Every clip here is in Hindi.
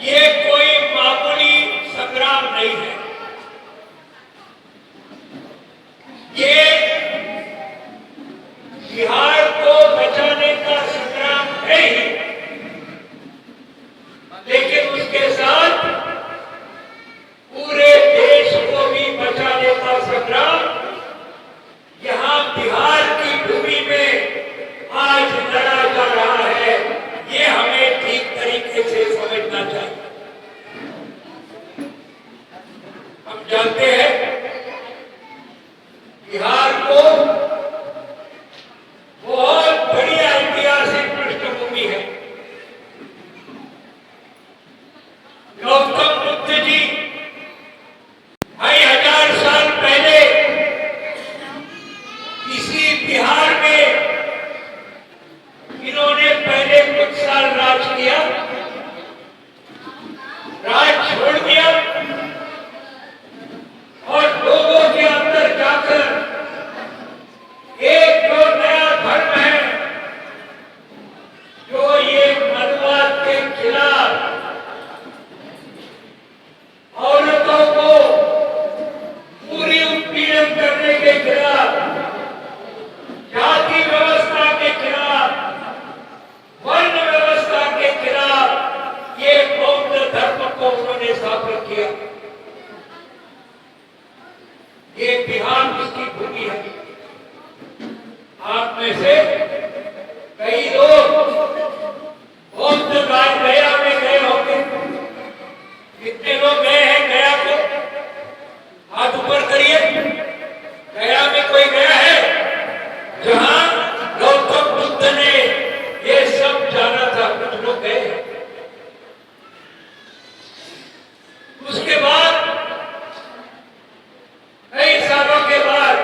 ये कोई मामूली संग्राम नहीं है। ये बिहार को बचाने का संग्राम है ही, लेकिन उसके साथ पूरे देश को भी बचाने का संग्राम यहां बिहार की भूमि में आज लड़ा जा रहा है। ये हमें ठीक तरीके से समझना चाहिए। हम जानते हैं बिहार को बहुत बड़ी ऐतिहासिक पृष्ठभूमि है। गौतम बुद्ध जी 2500 साल पहले इसी बिहार में इन्होंने पहले कुछ साल राज किया, राज छोड़ दिया और लोगों के अंदर जाकर एक जो नया धर्म है, जो ये मनुवाद के खिलाफ, औरतों को पूरी उत्पीड़न करने के खिलाफ, जाति व्यवस्था के खिलाफ, वर्ण व्यवस्था के खिलाफ ये बौद्ध धर्म को उन्होंने स्थापित किया। ये बिहार उसकी भूमि है। आप में से कई लोग बौद्ध गया में गए होंगे। कितने लोग गए हैं गया को? हाथ ऊपर करिए। गया में कोई गया है जहां गौतम बुद्ध ने ये सब जाना था? कुछ लोग गए। उसके बाद कई सालों के बाद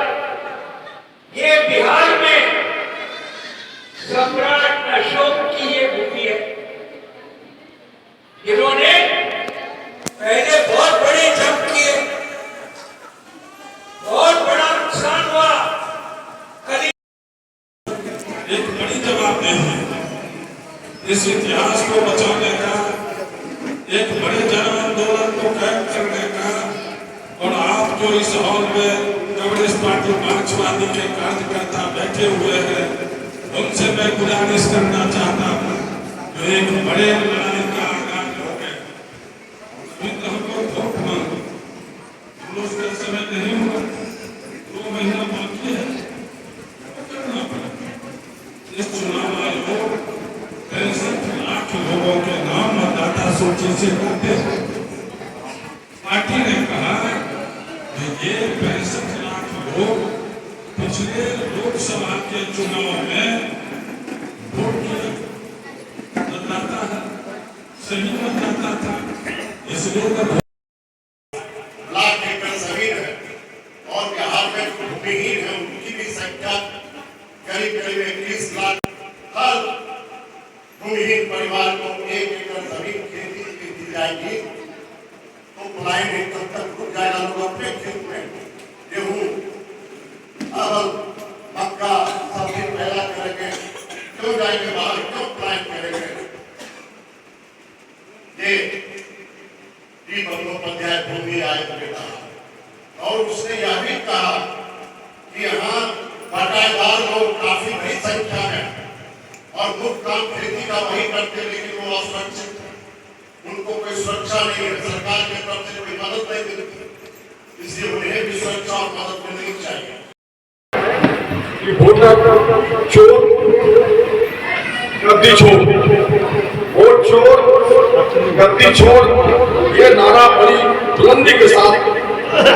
ये बिहार में सम्राट अशोक की ये भूमि है। इन्होंने पहले बहुत बड़े जंग किए, बहुत बड़ा नुकसान हुआ। एक बड़ी जवाबदेही इस इतिहास को बचाने का, एक बड़े जन आंदोलन को कायम करने का। और आप जो इस हॉल में कम्युनिस्ट पार्टी मार्क्सवादी के कार्यकर्ता बैठे हुए हैं, उनसे मैं गुजारिश करना चाहता हूँ जो एक बड़े लड़ाई का आगाज हो गया। हमको वोट मांगो, उसका समय नहीं हुआ, 2 महीना बाकी है, करना पड़ेगा। इस चुनाव आयोग 65 लाख लोगों के नाम मतदाता सूची से करते हैं। पार्टी ने कहा कि ये 65 लाख लोग पिछले लोकसभा के चुनाव में वोट किया, मतदाता है, सही मतदाता था, इसलिए लाख एकड़ जमीन है और बिहार में भूमिहीन है, उनकी भी संख्या करीब 21 लाख। हर भूमिहीन परिवार को 1 एकड़ जमीन खेती की दी जाएगी तो पलायन तब तक रुक जाएगा। लोग अपने खेत में गेहूं, अरहर, मक्का सब्जी पैदा करेंगे, क्यों जाएंगे बाहर, क्यों पलायन करेंगे? ये बंदोपाध्याय भूमि आयोग ने कहा और उसने यह भी कहा कि यहाँ बटाईदार लोग काफी बड़ी संख्या है और मुख्य काम खेती का वही करते, लेकिन वो असुरक्षित है, उनको कोई सुरक्षा नहीं है, सरकार की तरफ से कोई मदद नहीं मिलती, इसलिए उन्हें भी सुरक्षा और मदद मिलनी चाहिए। वोट चोर गद्दी छोड़, वोट चोर गद्दी छोड़, ये नारा बड़ी बुलंदी के साथ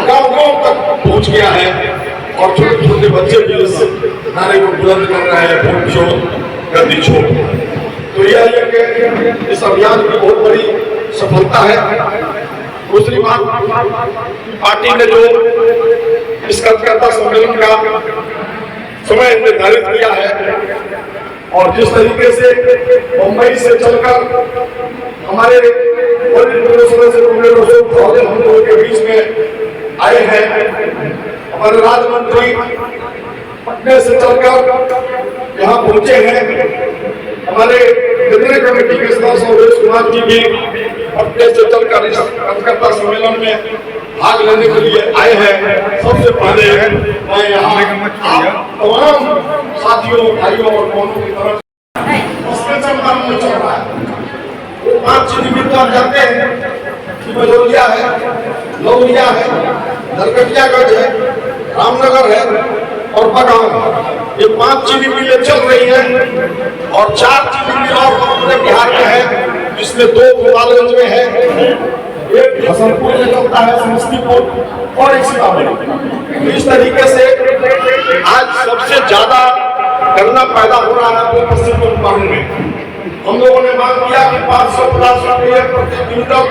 गाँव-गाँव तक पहुंच गया है और छोटे छोटे बच्चे भी इस नारे को बुलंद कर रहे हैं, वोट चोर गद्दी छोड़। तो यह इस अभियान की बहुत बड़ी सफलता है। दूसरी बात, पार्टी ने जो इस कार्यकर्ता सम्मेलन का समय निर्धारित किया है और जिस तरीके से मुंबई से चलकर हमारे हम लोगों के बीच में आए हैं, हमारे राज्य मंत्री पटने से चलकर यहाँ पहुंचे हैं, हमारे केंद्रीय कमेटी के सदस्य अवधेश कुमार जी भी अपने से चलकर इस कार्यकर्ता सम्मेलन में भाग लेने के लिए आए हैं। सबसे पहले मैं यहाँ तमाम साथियों, भाइयों और बहनों की तरफ उसके चंपारण में चल रहा है। वो 5 चीनी मिल तो आप जानते हैं कि बजौलिया है, लौलिया है, नरकटियागंज है, रामनगर है और बगान। ये 5 चीनी मिलें चल रही हैं और 4 चीनी मिल और पूरे बिहार में है, जिसमें 2 गोपालगंज में है, एक हसनपुर में चलता है, समस्तीपुर और एक सीतामढ़ी। इस तरीके से आज सबसे ज्यादा गन्ना पैदा हो रहा है वो पश्चिम चंपारण में। हम लोगों ने मांग किया कि 550 रुपये प्रति क्विंटल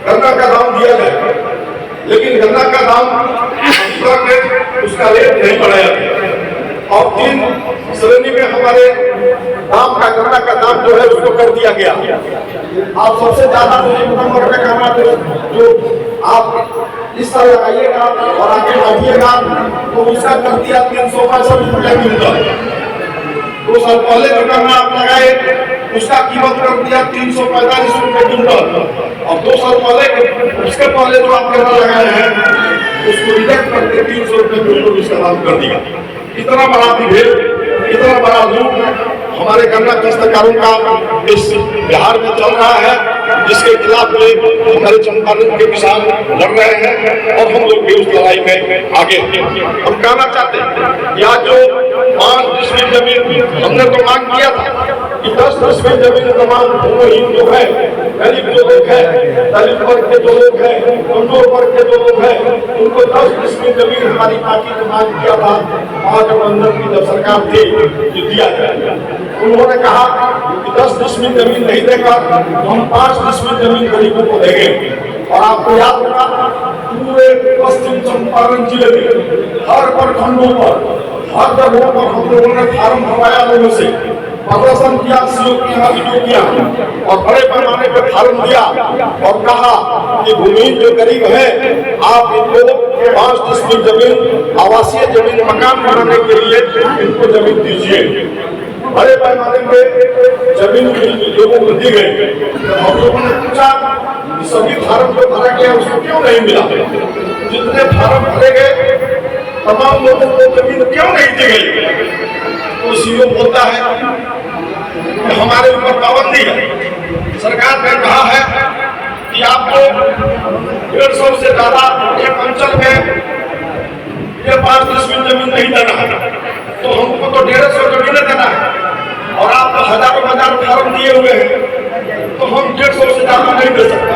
गन्ना का दाम दिया जाए, लेकिन गन्ना का दाम उसका रेट नहीं बढ़ाया गया और 3 श्रेणी में हमारे दाम का गन्ना का दाम जो है उसको कर दिया गया। आप सबसे ज्यादा नंबर पे करना जो आप इस तरह लगाइएगा और आगे बढ़िएगा तो उसका कर दिया 365 रुपया क्विंटल। 2 साल पहले जो गन्ना आप लगाए उसका कीमत कर दिया 345 रुपये क्विंटल और 2 साल पहले उसके पहले जो आप गन्ना लगाए हैं उसको रिजेक्ट करके 300 रुपये क्विंटल उसका दाम कर दिया। इतना बड़ा विभेद, इतना बड़ा लूट हमारे गन्ना काश्तकारों का इस बिहार में चल रहा है, जिसके खिलाफ हमारे चंपारण के किसान लड़ रहे हैं और हम लोग भी उस लड़ाई में आगे हम कहना चाहते हैं। या जो 5 डिसमिल जमीन हमने तो मांग किया था कि 10 डिसमिल जमीन तमाम भूमिहीन जो है, गरीब जो लोग हैं, दलित वर्ग के जो लोग हैं, कमजोर वर्ग के जो लोग हैं, उनको 10 डिसमिल जमीन हमारी पार्टी ने मांग किया था। महागठबंधन की जब सरकार थी कि दिया जाए, उन्होंने कहा कि 10 डिसमिल जमीन नहीं देगा तो हम 5 डिसमिल जमीन गरीबों को देंगे। और आपको याद होगा पूरे पश्चिम चंपारण जिले में हर प्रखंडों पर, हर जगहों पर हम लोगों ने फार्म भरवाया, लोगों से प्रदर्शन किया, सीओ की यहाँ वीडियो किया और बड़े पैमाने पर फार्म दिया और कहा कि भूमिहीन जो गरीब है आप इनको 5 डिसमिल जमीन, आवासीय जमीन, मकान बनाने के लिए इनको जमीन दीजिए। बड़े पैमाने पे जमीन लोगों को दी गई। हम लोगों ने पूछा कि सभी फार्म जो भरा गया उसको क्यों नहीं मिला, जितने फार्म भरे गए तमाम लोगों को जमीन क्यों नहीं दी गई। तो सीओ बोलता है कि हमारे ऊपर पाबंदी है, सरकार ने कहा है कि आपको 150 से ज्यादा एक अंचल में 5 डिसमिल जमीन नहीं देना है, तो हमको तो 150 जमीनें देना है और आप तो हजारों फार्म दिए हुए हैं, तो हम 150 से ज्यादा नहीं दे सकता।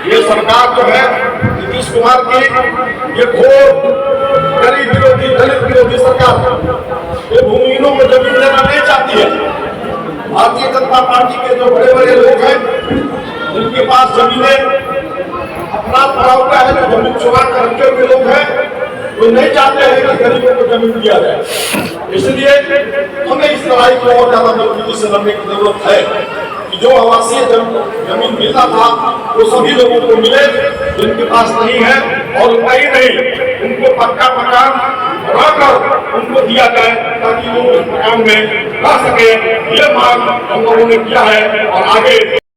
ये सरकार जो है नीतीश कुमार की ये घोर गरीब विरोधी, दलित विरोधी सरकार ये भूमिहीनों को जमीन देना नहीं चाहती है। भारतीय जनता पार्टी के जो बड़े बड़े लोग हैं उनके पास जमीनें अपराध भरा हुआ है, जो जमीन चुरा कर रखे हुए लोग हैं वो नहीं चाहते हैं कि गरीबों को जमीन दिया जाए। इसलिए हमें इस लड़ाई को और ज्यादा मजबूती से लड़ने की जरूरत है कि जो आवासीय जमीन मिलता था वो सभी लोगों को मिले जिनके पास नहीं है, और वही नहीं उनको पक्का मकान बनाकर उनको दिया जाए ताकि वो उस मकान में रह सके। ये मांग हम लोगों ने किया है और आगे